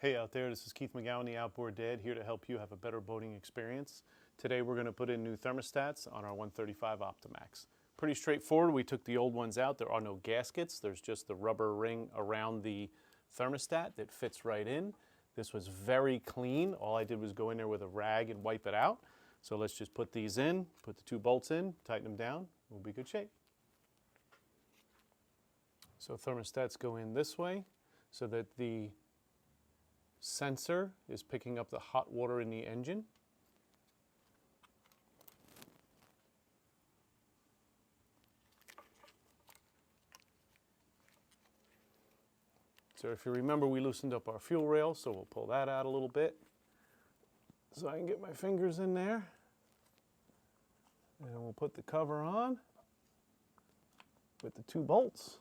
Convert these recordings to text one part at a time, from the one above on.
Hey out there, this is Keith McGowan, the Outboard Dad, here to help you have a better boating experience. Today we're going to put in new thermostats on our 135 Optimax. Pretty straightforward. We took the old ones out. There are no gaskets. There's just the rubber ring around the thermostat that fits right in. This was very clean. All I did was go in there with a rag and wipe it out. So let's just put these in, put the two bolts in, tighten them down. We'll be good shape. So thermostats go in this way so that the sensor is picking up the hot water in the engine. So if you remember, we loosened up our fuel rail, so we'll pull that out a little bit so I can get my fingers in there. And we'll put the cover on with the two bolts.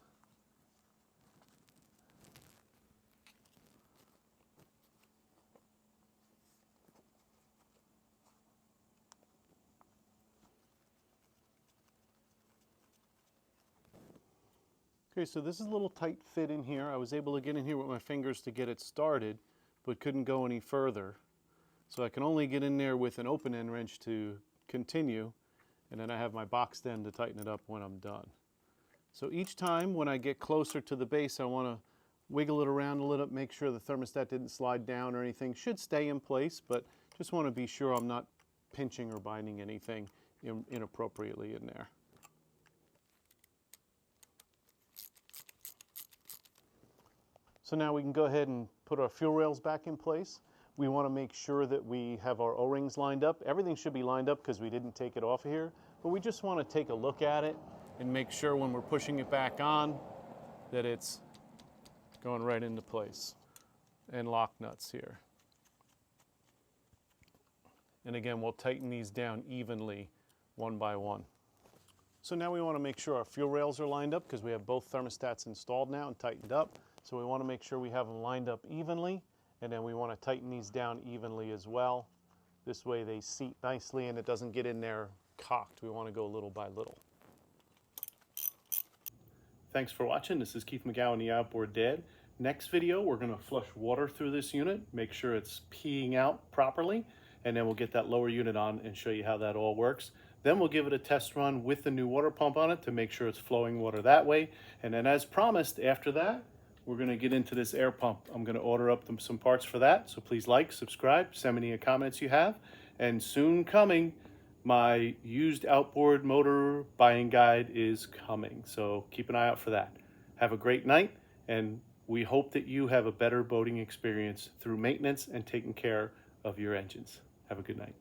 Okay, so this is a little tight fit in here. I was able to get in here with my fingers to get it started, but couldn't go any further. So I can only get in there with an open end wrench to continue, and then I have my boxed end to tighten it up when I'm done. So each time when I get closer to the base, I want to wiggle it around a little bit, make sure the thermostat didn't slide down or anything. Should stay in place, but just want to be sure I'm not pinching or binding anything inappropriately in there. So now we can go ahead and put our fuel rails back in place. We want to make sure that we have our O-rings lined up. Everything should be lined up because we didn't take it off of here, but we just want to take a look at it and make sure when we're pushing it back on that it's going right into place. And lock nuts here. And again, we'll tighten these down evenly one by one. So now we want to make sure our fuel rails are lined up because we have both thermostats installed now and tightened up. So we want to make sure we have them lined up evenly, and then we want to tighten these down evenly as well. This way they seat nicely and it doesn't get in there cocked. We want to go little by little. Thanks for watching. This is Keith McGowan, the Outboard Dad. Next video, we're going to flush water through this unit, make sure it's peeing out properly, and then we'll get that lower unit on and show you how that all works. Then we'll give it a test run with the new water pump on it to make sure it's flowing water that way. And then as promised, after that, we're going to get into this air pump. I'm going to order up some parts for that. So please like, subscribe, send me any comments you have. And soon coming, my used outboard motor buying guide is coming. So keep an eye out for that. Have a great night, and we hope that you have a better boating experience through maintenance and taking care of your engines. Have a good night.